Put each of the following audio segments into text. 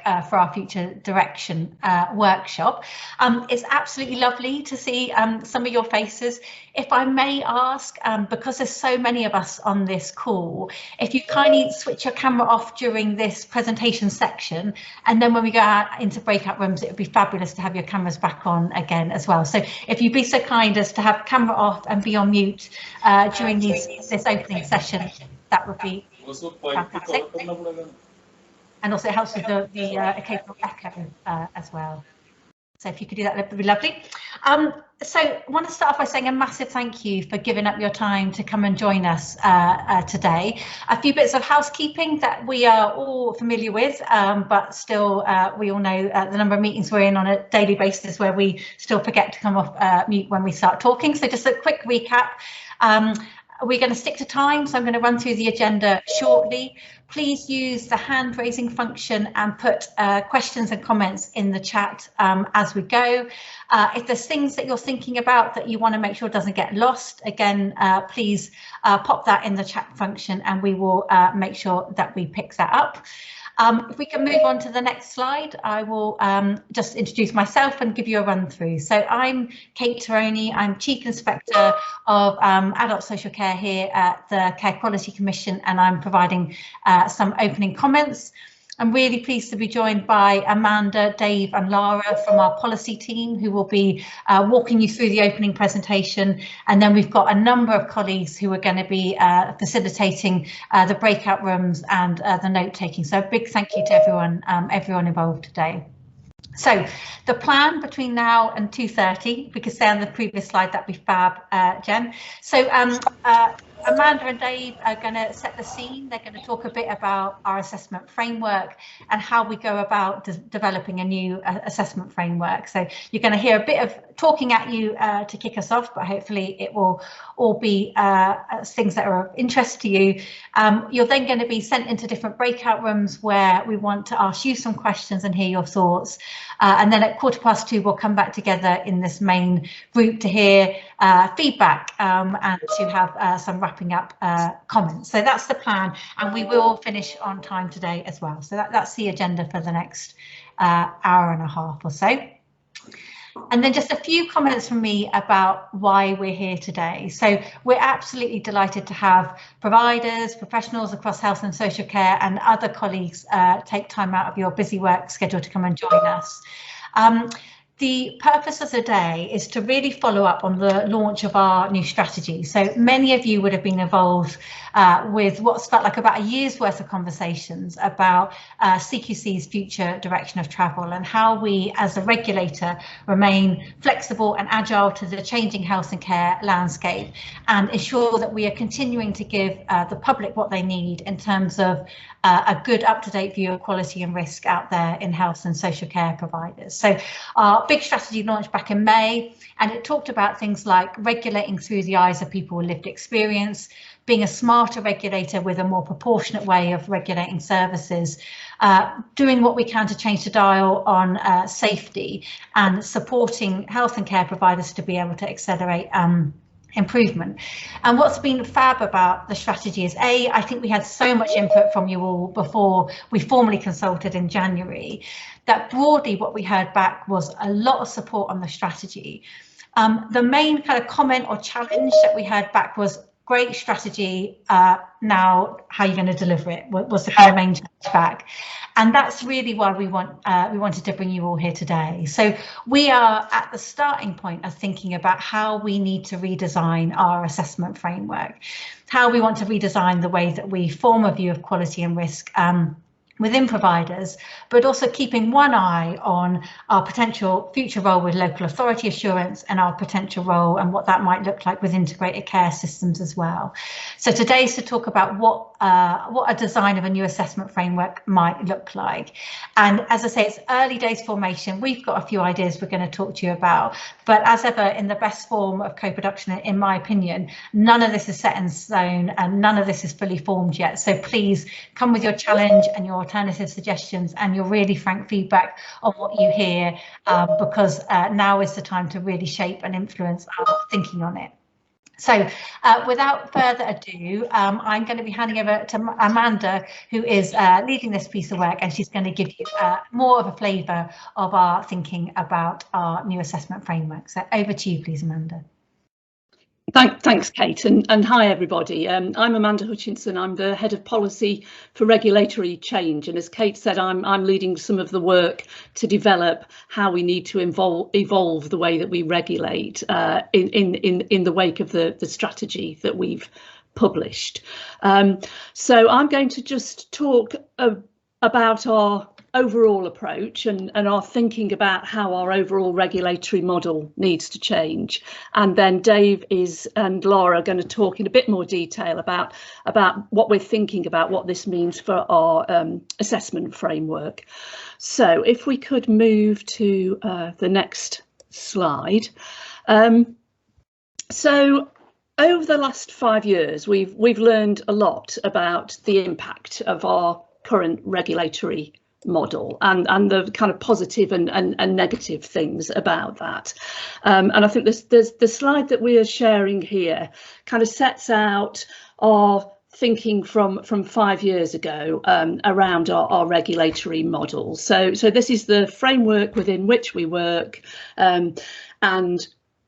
framework for our future direction workshop. It's absolutely lovely to see some of your faces. If I may ask, because there's so many of us on this call, if you kindly switch your camera off during this presentation section, and then when we go out into breakout rooms, it would be fabulous to have your cameras back on again as well. So if you'd be so kind as to have camera off and be on mute during this opening session, that would be fantastic. And also it helps with the occasional echo as well. So if you could do that, that would be lovely. So I want to start off by saying a massive thank you for giving up your time to come and join us today. A few bits of housekeeping that we are all familiar with, but still we all know the number of meetings we're in on a daily basis where we still forget to come off mute when we start talking. So just a quick recap. We're going to stick to time, so I'm going to run through the agenda shortly. Please use the hand raising function and put questions and comments in the chat as we go. If there's things that you're thinking about that you want to make sure doesn't get lost, again, please pop that in the chat function and we will make sure that we pick that up. If we can move on to the next slide, I will just introduce myself and give you a run through. So I'm Kate Taroney, I'm Chief Inspector of Adult Social Care here at the Care Quality Commission, and I'm providing some opening comments. I'm really pleased to be joined by Amanda, Dave and Lara from our policy team, who will be walking you through the opening presentation. And then we've got a number of colleagues who are going to be facilitating the breakout rooms and the note taking. So a big thank you to everyone involved today. So the plan between now and 2:30, we could say on the previous slide, that'd be fab, Jen. So Amanda and Dave are going to set the scene. They're going to talk a bit about our assessment framework and how we go about developing a new assessment framework. So you're going to hear a bit of talking at you to kick us off, but hopefully it will all be things that are of interest to you. You're then going to be sent into different breakout rooms where we want to ask you some questions and hear your thoughts. And then at 2:15, we'll come back together in this main group to hear feedback and to have some wrapping up comments. So that's the plan, and we will finish on time today as well. So that's the agenda for the next hour and a half or so. And then just a few comments from me about why we're here today. So we're absolutely delighted to have providers, professionals across health and social care and other colleagues take time out of your busy work schedule to come and join us. The purpose of the day is to really follow up on the launch of our new strategy. So many of you would have been involved with what's felt like about a year's worth of conversations about CQC's future direction of travel and how we as a regulator remain flexible and agile to the changing health and care landscape and ensure that we are continuing to give the public what they need in terms of a good up-to-date view of quality and risk out there in health and social care providers. So our big strategy launched back in May, and it talked about things like regulating through the eyes of people with lived experience, being a smarter regulator with a more proportionate way of regulating services, doing what we can to change the dial on safety and supporting health and care providers to be able to accelerate improvement. And what's been fab about the strategy is I think we had so much input from you all before we formally consulted in January, that broadly what we heard back was a lot of support on the strategy. The main kind of comment or challenge that we heard back was great strategy, now how are you going to deliver it was the kind of main challenge back. And that's really why we wanted to bring you all here today. So we are at the starting point of thinking about how we need to redesign our assessment framework, how we want to redesign the way that we form a view of quality and risk within providers, but also keeping one eye on our potential future role with local authority assurance and our potential role and what that might look like with integrated care systems as well. So today is to talk about what a design of a new assessment framework might look like. And as I say, it's early days formation. We've got a few ideas we're going to talk to you about, but as ever, in the best form of co-production, in my opinion, none of this is set in stone and none of this is fully formed yet. So please come with your challenge and your alternative suggestions and your really frank feedback on what you hear, because now is the time to really shape and influence our thinking on it. So without further ado, I'm going to be handing over to Amanda, who is leading this piece of work, and she's going to give you more of a flavour of our thinking about our new assessment framework. So over to you, please, Amanda. Thanks, Kate, and hi everybody. I'm Amanda Hutchinson. I'm the head of policy for regulatory change, and as Kate said, I'm leading some of the work to develop how we need to evolve the way that we regulate in the wake of the strategy that we've published. So I'm going to just talk about our overall approach and our thinking about how our overall regulatory model needs to change, and then Dave and Laura are going to talk in a bit more detail about what we're thinking about, what this means for our assessment framework. So if we could move to the next slide. So over the last 5 years, we've learned a lot about the impact of our current regulatory model and the kind of positive and negative things about that, and I think there's the slide that we are sharing here kind of sets out our thinking from 5 years ago around our regulatory model. So this is the framework within which we work, and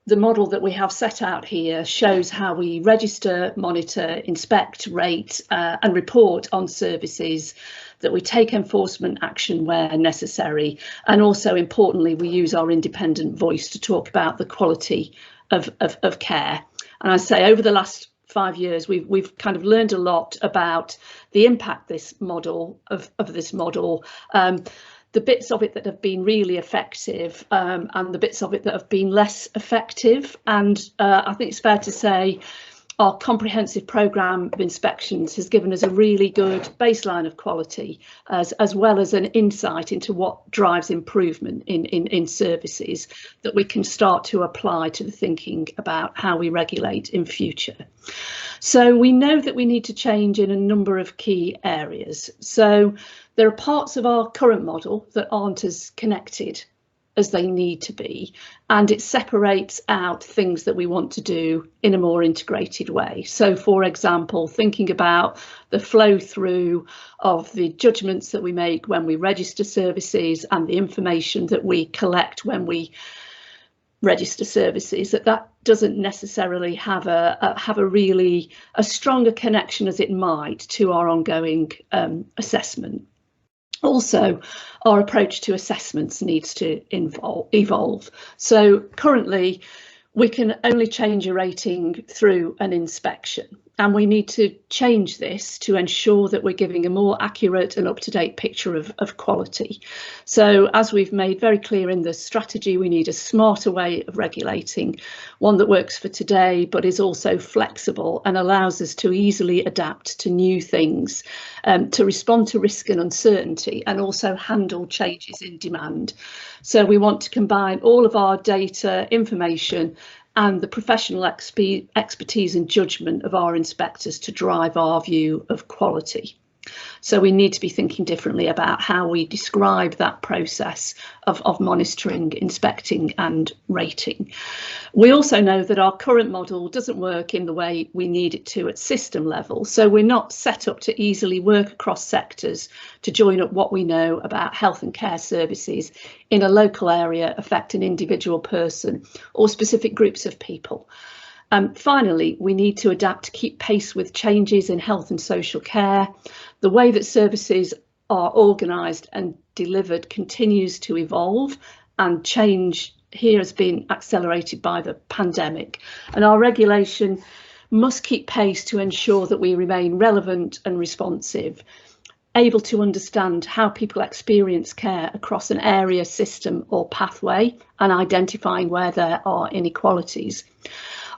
the model that we have set out here shows how we register, monitor, inspect, rate and report on services, that we take enforcement action where necessary, and also importantly we use our independent voice to talk about the quality of care. And I say over the last 5 years we've kind of learned a lot about the impact this model of this model, the bits of it that have been really effective and the bits of it that have been less effective, and I think it's fair to say our comprehensive programme of inspections has given us a really good baseline of quality, as well as an insight into what drives improvement in services that we can start to apply to the thinking about how we regulate in future. So we know that we need to change in a number of key areas. So there are parts of our current model that aren't as connected as they need to be, and it separates out things that we want to do in a more integrated way. So for example, thinking about the flow through of the judgments that we make when we register services and the information that we collect when we register services, that doesn't necessarily have a stronger connection as it might to our ongoing assessment. Also, our approach to assessments needs to evolve. So currently, we can only change a rating through an inspection, and we need to change this to ensure that we're giving a more accurate and up-to-date picture of quality. So as we've made very clear in the strategy, we need a smarter way of regulating, one that works for today but is also flexible and allows us to easily adapt to new things, to respond to risk and uncertainty, and also handle changes in demand. So we want to combine all of our data, information and the professional expertise and judgment of our inspectors to drive our view of quality. So we need to be thinking differently about how we describe that process of monitoring, inspecting and rating. We also know that our current model doesn't work in the way we need it to at system level. So we're not set up to easily work across sectors to join up what we know about health and care services in a local area, affect an individual person or specific groups of people. Finally, we need to adapt to keep pace with changes in health and social care. The way that services are organised and delivered continues to evolve, and change here has been accelerated by the pandemic. And our regulation must keep pace to ensure that we remain relevant and responsive, able to understand how people experience care across an area, system or pathway, and identifying where there are inequalities.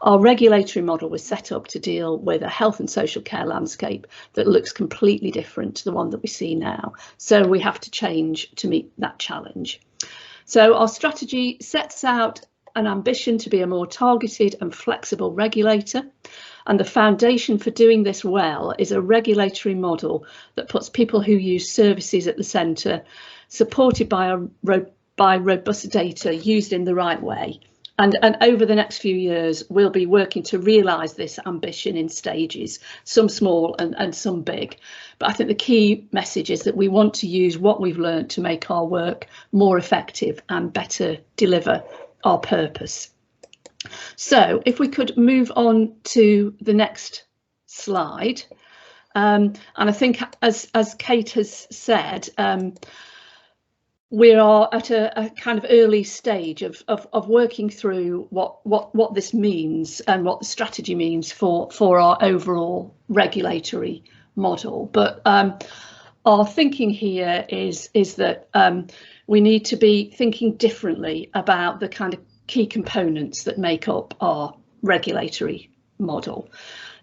Our regulatory model was set up to deal with a health and social care landscape that looks completely different to the one that we see now. So we have to change to meet that challenge. So our strategy sets out an ambition to be a more targeted and flexible regulator. And the foundation for doing this well is a regulatory model that puts people who use services at the centre, supported by robust data used in the right way, And over the next few years, we'll be working to realise this ambition in stages, some small and some big. But I think the key message is that we want to use what we've learned to make our work more effective and better deliver our purpose. So if we could move on to the next slide. And I think, as Kate has said, we are at a kind of early stage of working through what this means and what the strategy means for our overall regulatory model. But our thinking here is that we need to be thinking differently about the kind of key components that make up our regulatory model.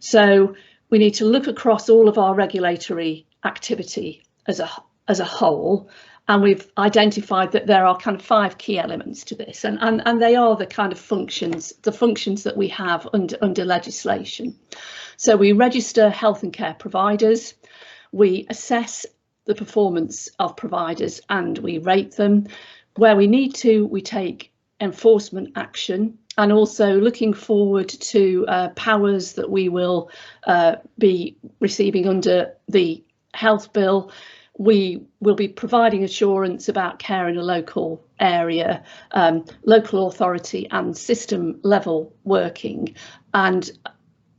So we need to look across all of our regulatory activity as a whole, and we've identified that there are kind of 5 key elements to this, and they are the kind of functions that we have under legislation. So we register health and care providers, we assess the performance of providers and we rate them. Where we need to, we take enforcement action, and also looking forward to powers that we will be receiving under the health bill. We will be providing assurance about care in a local area, local authority and system level working, and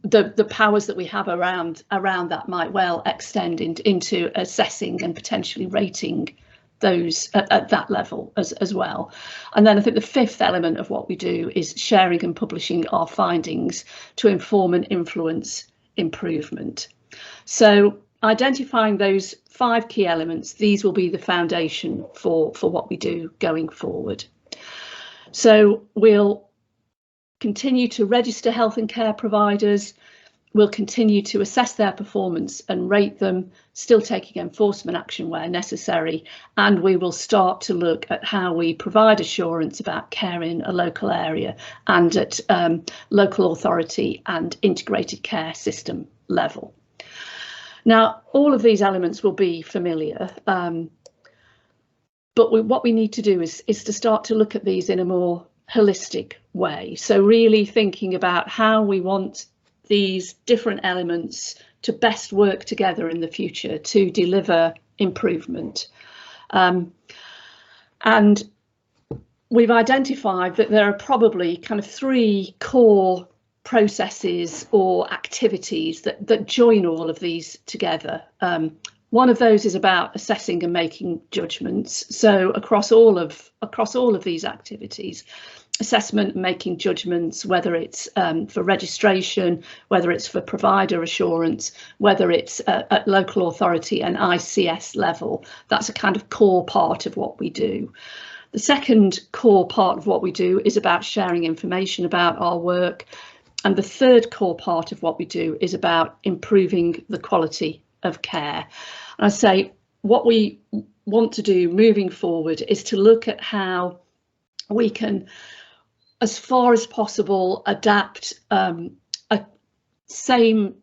the powers that we have around that might well extend into assessing and potentially rating those at that level as well. And then I think the 5th element of what we do is sharing and publishing our findings to inform and influence improvement. So identifying those 5 key elements, these will be the foundation for what we do going forward. So we'll continue to register health and care providers. We'll continue to assess their performance and rate them, still taking enforcement action where necessary, and we will start to look at how we provide assurance about care in a local area and at local authority and integrated care system level. Now, all of these elements will be familiar, but what we need to do is to start to look at these in a more holistic way. So really thinking about how we want these different elements to best work together in the future to deliver improvement. And we've identified that there are probably kind of 3 core processes or activities that join all of these together. One of those is about assessing and making judgments. So across all of these activities, assessment, making judgments, whether it's for registration, whether it's for provider assurance, whether it's at local authority and ICS level, that's a kind of core part of what we do. The second core part of what we do is about sharing information about our work. And the third core part of what we do is about improving the quality of care. And I say what we want to do moving forward is to look at how we can, as far as possible, adapt a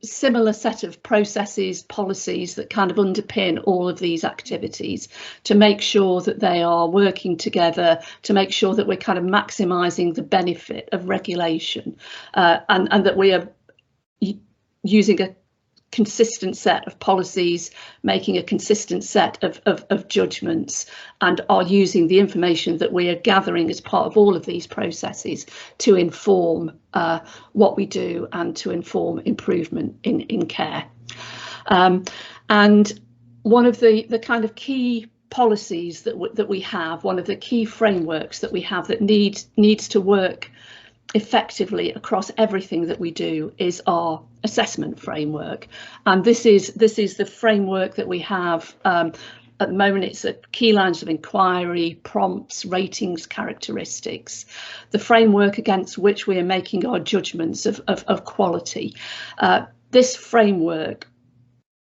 similar set of processes, policies that kind of underpin all of these activities, to make sure that they are working together, to make sure that we're kind of maximising the benefit of regulation, and that we are using a consistent set of policies, making a consistent set of judgments, and are using the information that we are gathering as part of all of these processes to inform what we do and to inform improvement in care. And one of the kind of key policies that we have, one of the key frameworks that we have that needs to work effectively across everything that we do is our assessment framework. And this is the framework that we have at the moment. It's a key lines of inquiry, prompts, ratings, characteristics, the framework against which we are making our judgments of quality. This framework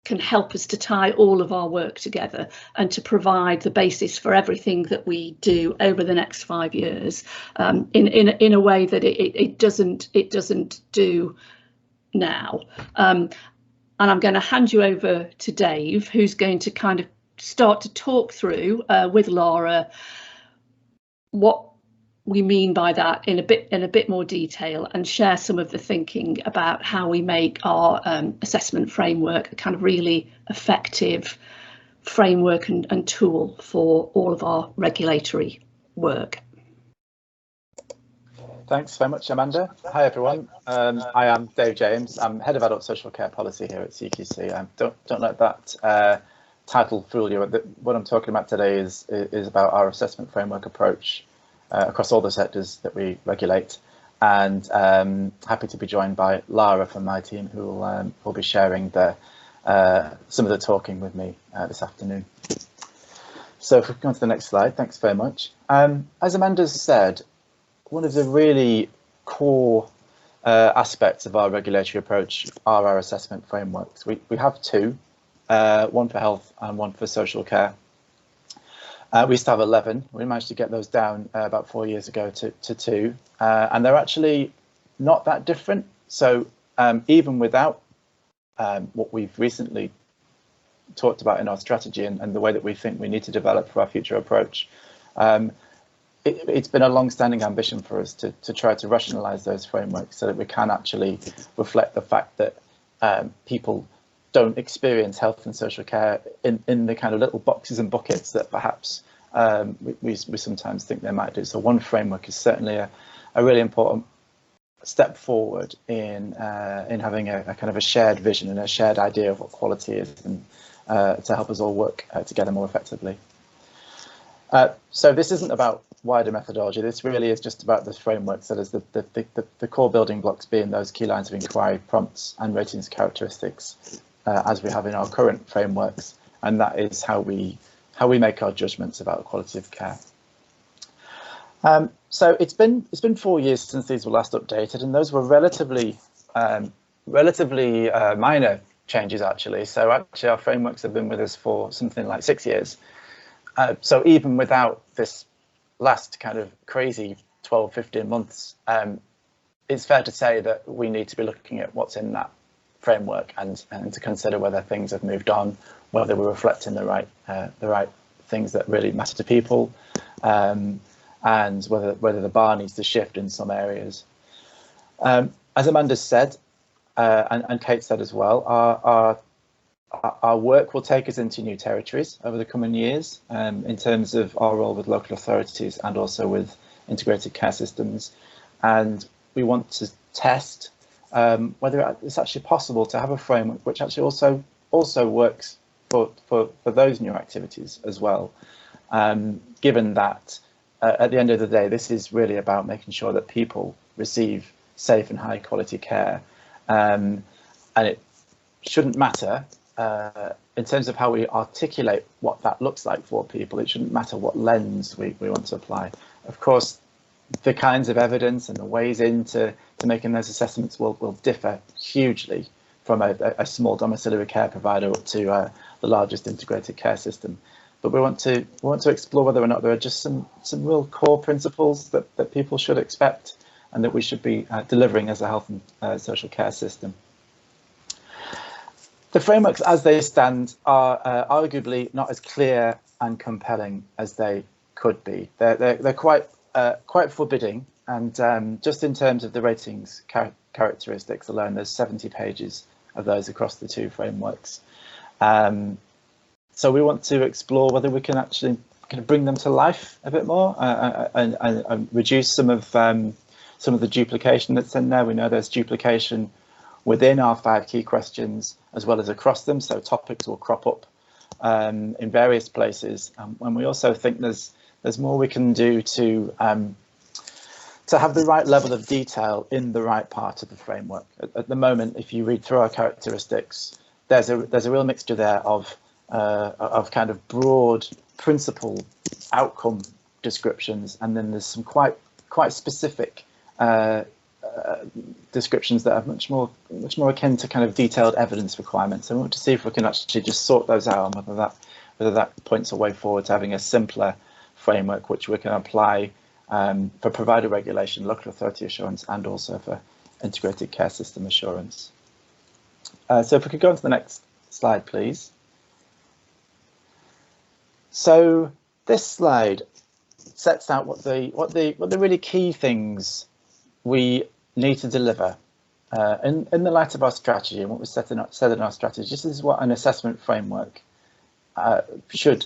can help us to tie all of our work together and to provide the basis for everything that we do over the next 5 years in a way that it doesn't do now. And I'm going to hand you over to Dave, who's going to kind of start to talk through with Laura what we mean by that in a bit more detail, and share some of the thinking about how we make our assessment framework a kind of really effective framework and tool for all of our regulatory work. Thanks very much, Amanda. Hi, everyone. I am Dave James. I'm Head of Adult Social Care Policy here at CQC. Don't let that title fool you. What I'm talking about today is about our assessment framework approach across all the sectors that we regulate. And happy to be joined by Lara from my team, who will be sharing some of the talking with me this afternoon. So if we go on to the next slide, thanks very much. As Amanda said, one of the really core aspects of our regulatory approach are our assessment frameworks. We have two, one for health and one for social care. We used to have 11. We managed to get those down about 4 years ago to 2, and they're actually not that different. So even without what we've recently talked about in our strategy and the way that we think we need to develop for our future approach, it's been a long-standing ambition for us to try to rationalise those frameworks so that we can actually reflect the fact that people don't experience health and social care in the kind of little boxes and buckets that perhaps we sometimes think they might do. So one framework is certainly a really important step forward in having a kind of a shared vision and a shared idea of what quality is, and to help us all work together more effectively. So this isn't about wider methodology. This really is just about this framework. So there's the core building blocks being those key lines of inquiry, prompts and ratings characteristics, as we have in our current frameworks, and that is how we make our judgments about the quality of care. So it's been 4 years since these were last updated, and those were relatively minor changes actually. So actually our frameworks have been with us for something like 6 years. So even without this last kind of crazy 12, 15 months, it's fair to say that we need to be looking at what's in that framework and to consider whether things have moved on, whether we're reflecting the right things that really matter to people, and whether the bar needs to shift in some areas. As Amanda said, and Kate said as well, our work will take us into new territories over the coming years in terms of our role with local authorities and also with integrated care systems. And we want to test whether it's actually possible to have a framework which actually also works for those new activities as well. Given that at the end of the day, this is really about making sure that people receive safe and high quality care. And it shouldn't matter in terms of how we articulate what that looks like for people. It shouldn't matter what lens we want to apply. Of course, the kinds of evidence and the ways into making those assessments will differ hugely from a small domiciliary care provider up to the largest integrated care system. But we want to explore whether or not there are just some real core principles that people should expect and that we should be delivering as a health and social care system. The frameworks as they stand are arguably not as clear and compelling as they could be. They're quite forbidding, and just in terms of the ratings characteristics alone, there's 70 pages of those across the two frameworks. So we want to explore whether we can actually kind of bring them to life a bit more and reduce some of the duplication that's in there. We know there's duplication within our 5 key questions as well as across them, so topics will crop up in various places. And we also think there's more we can do to have the right level of detail in the right part of the framework. At the moment, if you read through our characteristics, there's a real mixture there of kind of broad principle outcome descriptions, and then there's some quite specific descriptions that are much more akin to kind of detailed evidence requirements. So we want to see if we can actually just sort those out, and whether that points a way forward to having a simpler framework which we can apply for provider regulation, local authority assurance, and also for integrated care system assurance. So if we could go on to the next slide, please. So this slide sets out what the really key things we need to deliver in the light of our strategy and what we set in our strategy. This is what an assessment framework should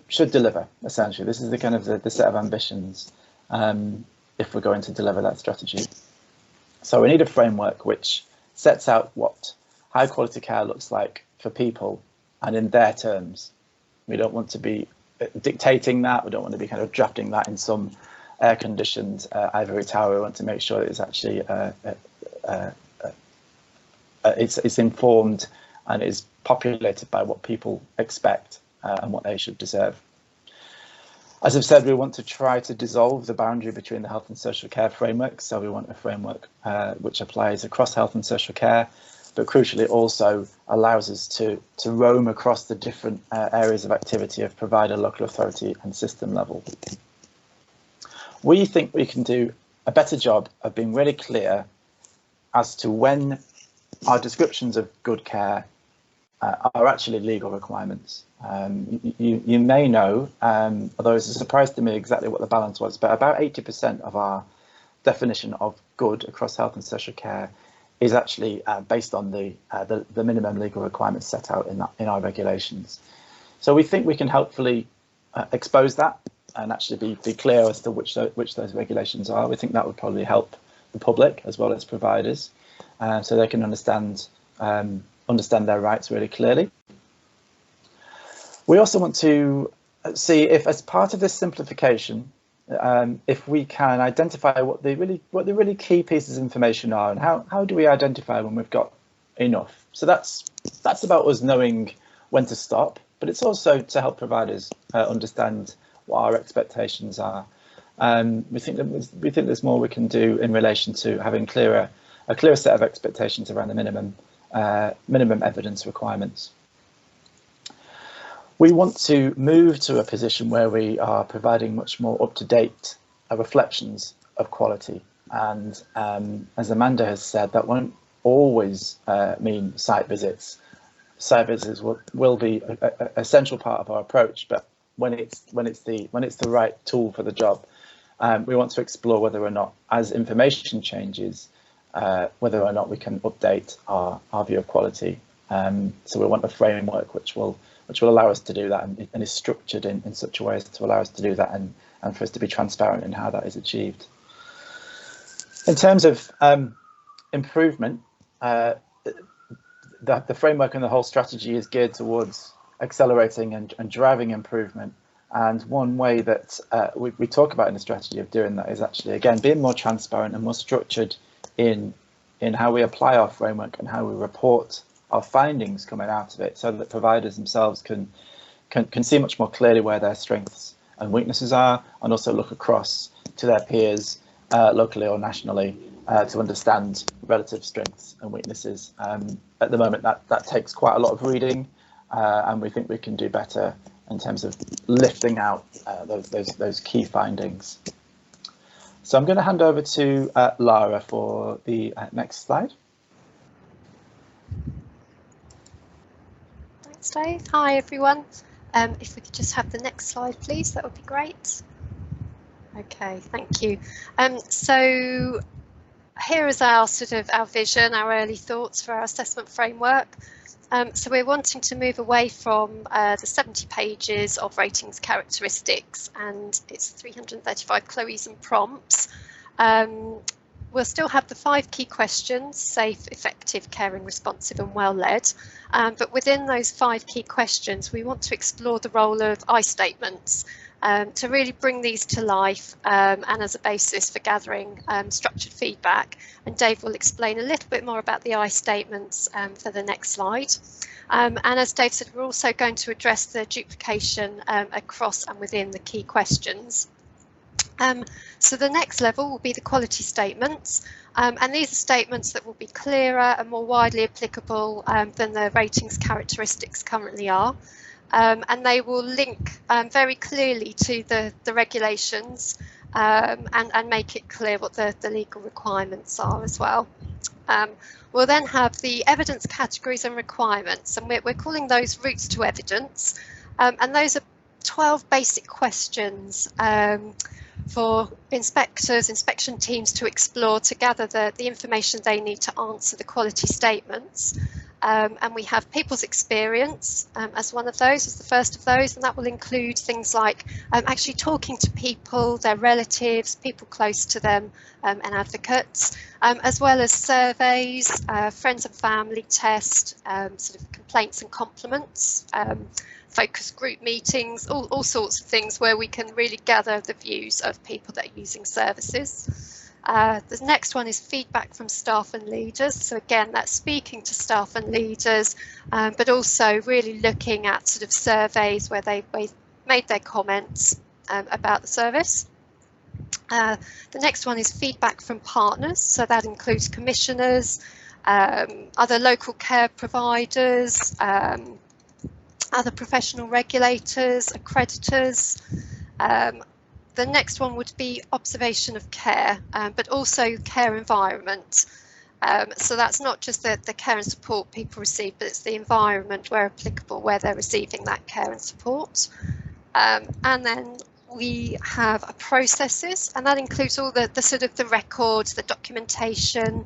deliver. Essentially, this is the kind of the set of ambitions if we're going to deliver that strategy. So we need a framework which sets out what high quality care looks like for people and in their terms. We don't want to be dictating that. We don't want to be kind of drafting that in some air-conditioned ivory tower. We want to make sure that it's actually it's informed and is populated by what people expect and what they should deserve. As I've said, we want to try to dissolve the boundary between the health and social care frameworks. So we want a framework which applies across health and social care, but crucially also allows us to roam across the different areas of activity of provider, local authority and system level. We think we can do a better job of being really clear as to when our descriptions of good care are actually legal requirements. You may know, although it's a surprise to me exactly what the balance was, but about 80% of our definition of good across health and social care is actually based on the minimum legal requirements set out in our regulations. So we think we can helpfully expose that and actually be clear as to which those regulations are. We think that would probably help the public as well as providers, so they can understand their rights really clearly. We also want to see if, as part of this simplification, if we can identify what the really key pieces of information are, and how do we identify when we've got enough. So that's about us knowing when to stop, but it's also to help providers understand what our expectations are. We think there's more we can do in relation to having a clearer set of expectations around the minimum evidence requirements. We want to move to a position where we are providing much more up-to-date reflections of quality. And as Amanda has said, that won't always mean site visits. Site visits will be a essential part of our approach, but when it's the right tool for the job, we want to explore whether or not, as information changes, whether or not we can update our view of quality. So we want a framework which will allow us to do that and is structured in such a way as to allow us to do that and for us to be transparent in how that is achieved. In terms of improvement, the framework and the whole strategy is geared towards accelerating and driving improvement. And one way that we talk about in the strategy of doing that is actually, again, being more transparent and more structured in how we apply our framework and how we report our findings coming out of it, so that providers themselves can see much more clearly where their strengths and weaknesses are, and also look across to their peers locally or nationally to understand relative strengths and weaknesses. At the moment, that takes quite a lot of reading, and we think we can do better in terms of lifting out those key findings. So I'm going to hand over to Lara for the next slide. Thanks, Dave. Hi, everyone. If we could just have the next slide, please, that would be great. Okay, thank you. So here is our vision, our early thoughts for our assessment framework. So we're wanting to move away from the 70 pages of ratings characteristics and its 335 Chloes and prompts. We'll still have the 5 key questions: safe, effective, caring, responsive and well led. But within those 5 key questions, we want to explore the role of I statements to really bring these to life and as a basis for gathering structured feedback. And Dave will explain a little bit more about the I statements for the next slide. And as Dave said, we're also going to address the duplication across and within the key questions. So the next level will be the quality statements, and these are statements that will be clearer and more widely applicable than the ratings characteristics currently are, and they will link very clearly to the regulations and make it clear what the legal requirements are as well. We'll then have the evidence categories and requirements, and we're calling those routes to evidence, and those are 12 basic questions for inspectors, inspection teams to explore to gather the information they need to answer the quality statements. And we have people's experience as one of those, as the first of those, and that will include things like actually talking to people, their relatives, people close to them, and advocates, as well as surveys, friends and family test, sort of complaints and compliments, focus group meetings, all sorts of things where we can really gather the views of people that are using services. The next one is feedback from staff and leaders. So again, that's speaking to staff and leaders, but also really looking at sort of surveys where they've made their comments about the service. The next one is feedback from partners. So that includes commissioners, other local care providers, other professional regulators, accreditors. The next one would be observation of care, but also care environment. So that's not just the care and support people receive, but it's the environment where applicable, where they're receiving that care and support. And then we have processes, and that includes all the sort of the records, the documentation,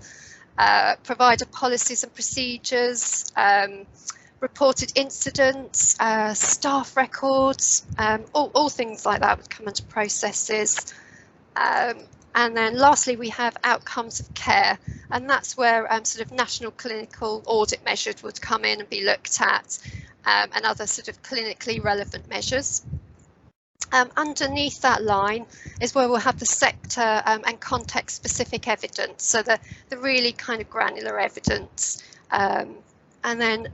provider policies and procedures, reported incidents, staff records, all things like that would come into processes. And then lastly, we have outcomes of care, and that's where sort of national clinical audit measures would come in and be looked at, and other sort of clinically relevant measures. Underneath that line is where we'll have the sector and context specific evidence, so the really kind of granular evidence, and then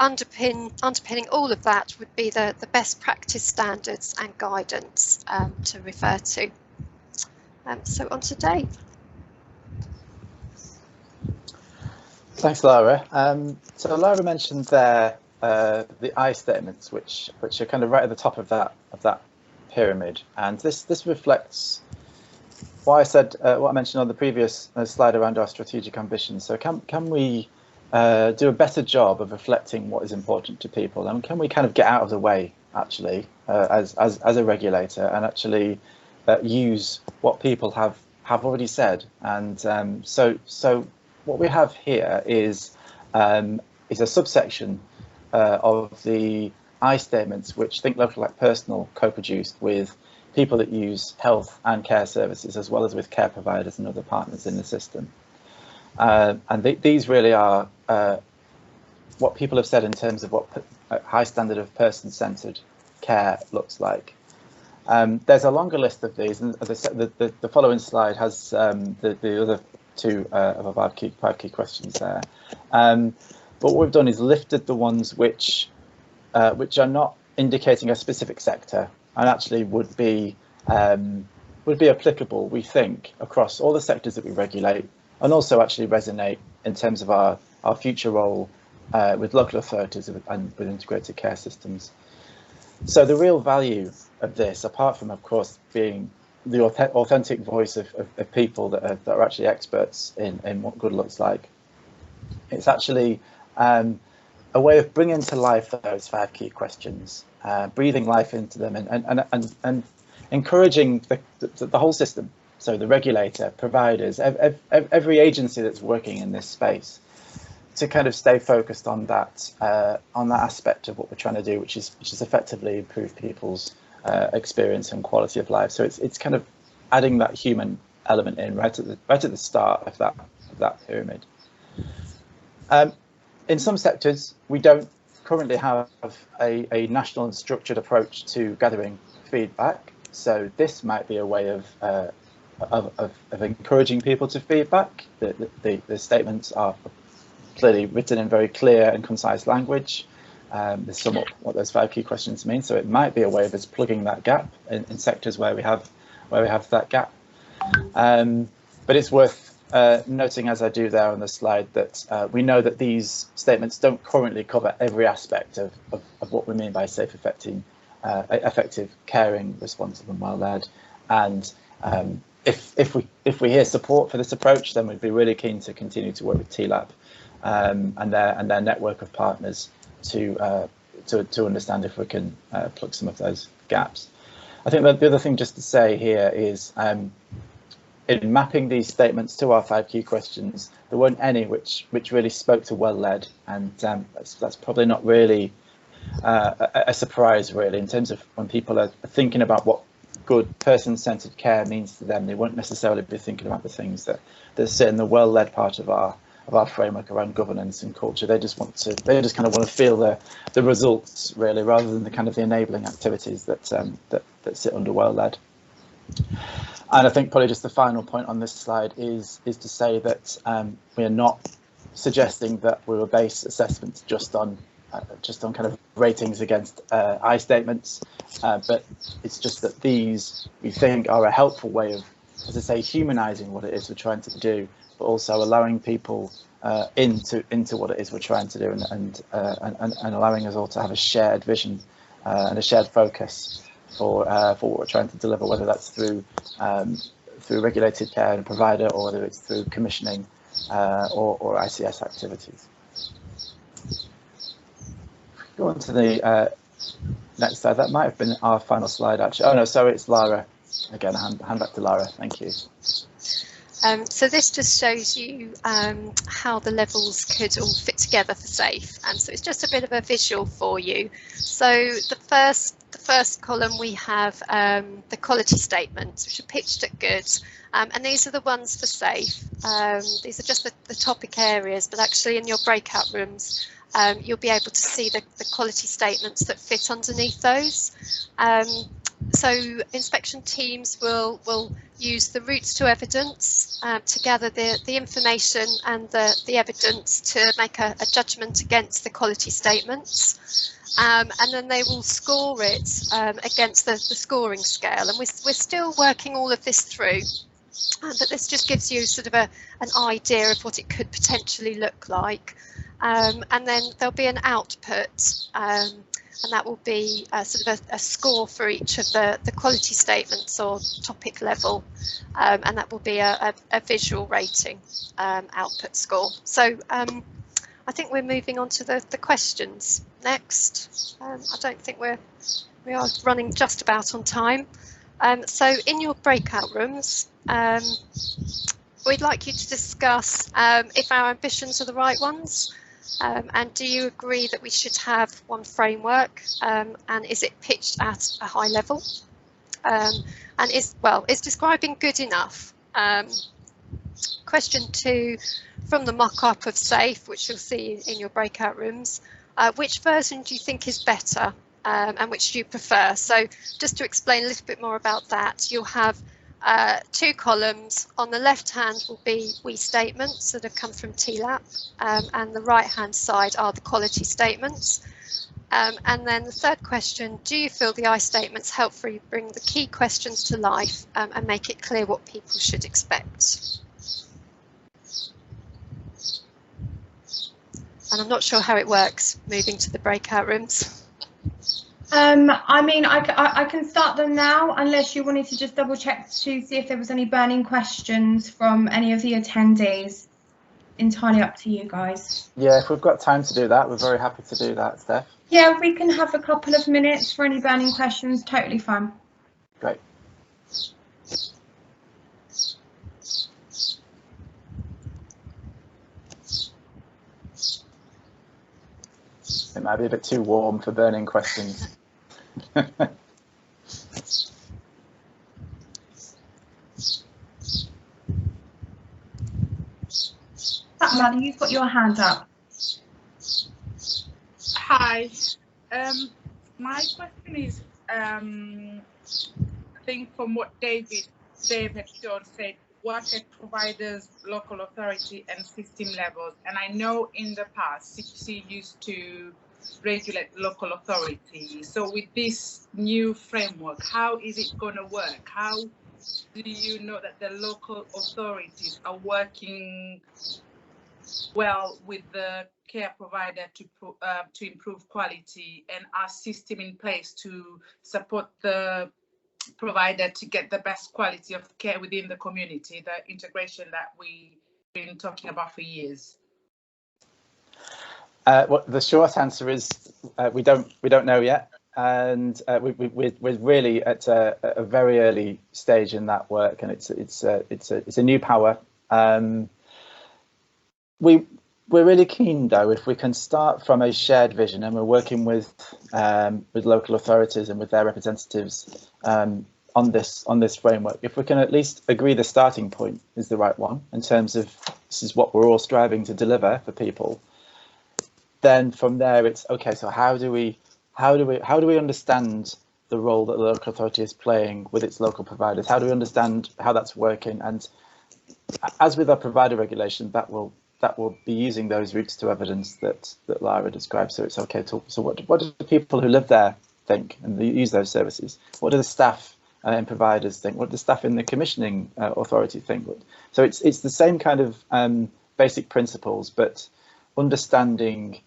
underpinning all of that would be the best practice standards and guidance to refer to. So on to Dave. Thanks, Lara. So Lara mentioned there the I statements, which are kind of right at the top of that pyramid, and this reflects what I said, what I mentioned on the previous slide around our strategic ambitions. So can we do a better job of reflecting what is important to people, and can we kind of get out of the way actually as a regulator and actually use what people have already said? And so what we have here is a subsection of the I statements, which think local like personal, co-produced with people that use health and care services, as well as with care providers and other partners in the system. And these really are what people have said in terms of what a high standard of person-centered care looks like. There's a longer list of these, and the following slide has the other two of our five key questions there. But what we've done is lifted the ones which are not indicating a specific sector and actually would be applicable, we think, across all the sectors that we regulate, and also actually resonate in terms of our future role with local authorities and with integrated care systems. So the real value of this, apart from, of course, being the authentic voice of people that are actually experts in what good looks like, it's actually a way of bringing to life those five key questions, breathing life into them, and encouraging the whole system. So the regulator, providers, every agency that's working in this space, to kind of stay focused on that aspect of what we're trying to do, which is effectively improve people's experience and quality of life. So it's kind of adding that human element in right at the start of that pyramid. In some sectors, we don't currently have a national and structured approach to gathering feedback. So this might be a way of encouraging people to feedback. The statements are clearly written in very clear and concise language. There's somewhat what those five key questions mean. So it might be a way of us plugging that gap in sectors where we have that gap. But it's worth noting, as I do there on the slide, that we know that these statements don't currently cover every aspect of what we mean by safe, effective, caring, responsive and well-led. And if we hear support for this approach, then we'd be really keen to continue to work with TLAB and their network of partners to to understand if we can plug some of those gaps. I think that the other thing just to say here is in mapping these statements to our 5 key questions, there weren't any which really spoke to well-led, and that's probably not really a surprise really, in terms of when people are thinking about what good person-centered care means to them. They won't necessarily be thinking about the things that sit in the well-led part of our framework around governance and culture. They just kind of want to feel the results really, rather than the kind of the enabling activities that sit under well-led. And I think probably just the final point on this slide is to say that we are not suggesting that we will base assessments just on kind of ratings against I statements, but it's just that these we think are a helpful way of, as I say, humanising what it is we're trying to do, but also allowing people into what it is we're trying to do, and allowing us all to have a shared vision and a shared focus for what we're trying to deliver, whether that's through regulated care and provider, or whether it's through commissioning or ICS activities. Go on to the next slide. That might have been our final slide, actually. Oh no, sorry, it's Lara. Again, hand back to Lara. Thank you. So this just shows you how the levels could all fit together for SAFE, and so it's just a bit of a visual for you. So the first column we have the quality statements, which are pitched at good, and these are the ones for SAFE. These are just the topic areas, but actually in your breakout rooms you'll be able to see the quality statements that fit underneath those. So inspection teams will use the routes to evidence to gather the information and the evidence to make a judgment against the quality statements, and then they will score it against the scoring scale, and we're still working all of this through, but this just gives you sort of an idea of what it could potentially look like, and then there'll be an output, and that will be sort of a score for each of the quality statements or topic level, and that will be a visual rating output score. So I think we're moving on to the questions next. I don't think we are running just about on time. So in your breakout rooms, we'd like you to discuss if our ambitions are the right ones. And do you agree that we should have one framework, and is it pitched at a high level, and is describing good enough? Question 2, from the mock-up of SAFE, which you'll see in your breakout rooms, which version do you think is better, and which do you prefer? So just to explain a little bit more about that, you'll have 2 columns. On the left hand will be we statements that have come from TLAP, and the right hand side are the quality statements. And then the third question, do you feel the I statements helpfully bring the key questions to life and make it clear what people should expect? And I'm not sure how it works moving to the breakout rooms. I mean, I can start them now, unless you wanted to just double check to see if there was any burning questions from any of the attendees. Entirely up to you guys. Yeah, if we've got time to do that, we're very happy to do that, Steph. Yeah, we can have a couple of minutes for any burning questions. Totally fine. Great. It might be a bit too warm for burning questions. Mother, you've got your hand up. Hi. My question is, I think from what David had just said, work at providers, local authority and system levels. And I know in the past, CQC used to regulate local authority. So with this new framework, how is it going to work? How do you know that the local authorities are working well with the care provider to improve quality, and our system in place to support the provider to get the best quality of care within the community, the integration that we've been talking about for years? Well, the short answer is we don't know yet, and we're really at a very early stage in that work, and it's a new power. We're really keen, though, if we can start from a shared vision, and we're working with local authorities and with their representatives on this framework. If we can at least agree the starting point is the right one in terms of this is what we're all striving to deliver for people, then from there it's okay. So how do we understand the role that the local authority is playing with its local providers? How do we understand how that's working? And as with our provider regulation, that will be using those routes to evidence that Lara described. So it's okay. So what do the people who live there think and use those services? What do the staff and providers think? What do the staff in the commissioning authority think? So it's the same kind of basic principles, but understanding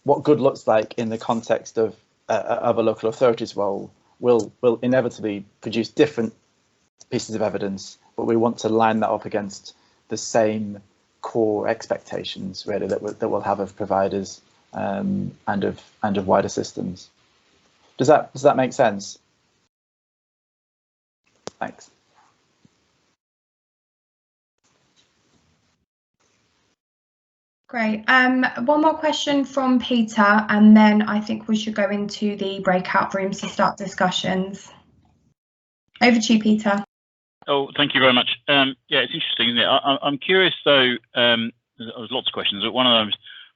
what good looks like in the context of a local authority's role will inevitably produce different pieces of evidence, but we want to line that up against the same core expectations really that we'll have of providers and of wider systems. Does that make sense? Thanks. Great. One more question from Peter, and then I think we should go into the breakout rooms to start discussions. Over to you, Peter. Oh, thank you very much. Yeah, it's interesting, isn't it? I'm curious, though. There's lots of questions, but one of them,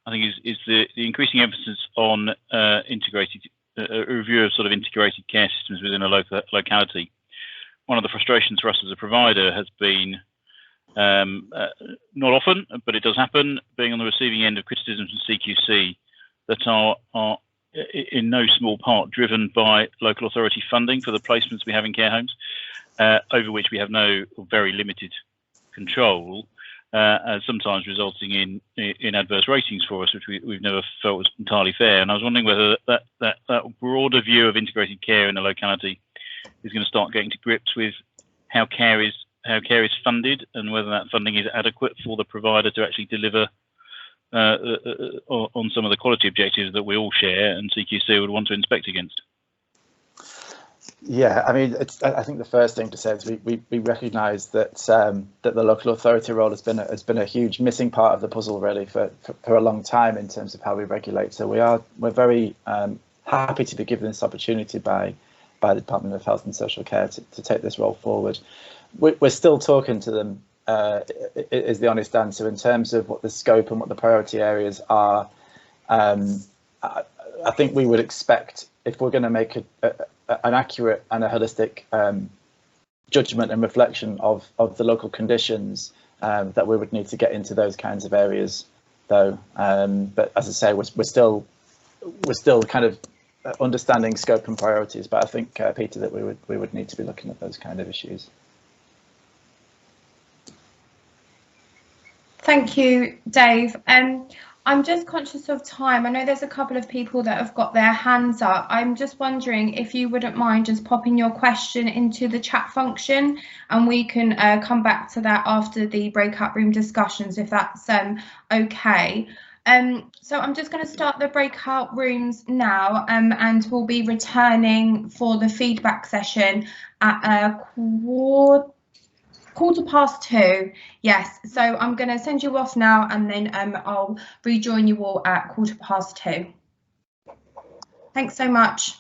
I think, is the increasing emphasis on integrated review of sort of integrated care systems within a locality. One of the frustrations for us as a provider has been, not often, but it does happen, being on the receiving end of criticisms from CQC that are in no small part driven by local authority funding for the placements we have in care homes, over which we have no or very limited control, sometimes resulting in adverse ratings for us, which we've never felt was entirely fair. And I was wondering whether that broader view of integrated care in a locality is going to start getting to grips with how care is funded, and whether that funding is adequate for the provider to actually deliver on some of the quality objectives that we all share and CQC would want to inspect against. Yeah, I mean, I think the first thing to say is we recognise that that the local authority role has been a huge missing part of the puzzle really for a long time in terms of how we regulate. So we're very happy to be given this opportunity by the Department of Health and Social Care to take this role forward. We're still talking to them, is the honest answer, in terms of what the scope and what the priority areas are. I think we would expect, if we're going to make an accurate and a holistic judgment and reflection of the local conditions, that we would need to get into those kinds of areas, though. But as I say, we're still kind of understanding scope and priorities. But I think, Peter, that we would need to be looking at those kind of issues. Thank you, Dave. I'm just conscious of time. I know there's a couple of people that have got their hands up. I'm just wondering if you wouldn't mind just popping your question into the chat function, and we can come back to that after the breakout room discussions, if that's okay. So I'm just going to start the breakout rooms now, and we'll be returning for the feedback session at quarter past 2. Yes, so I'm going to send you off now, and then I'll rejoin you all at 2:15. Thanks so much.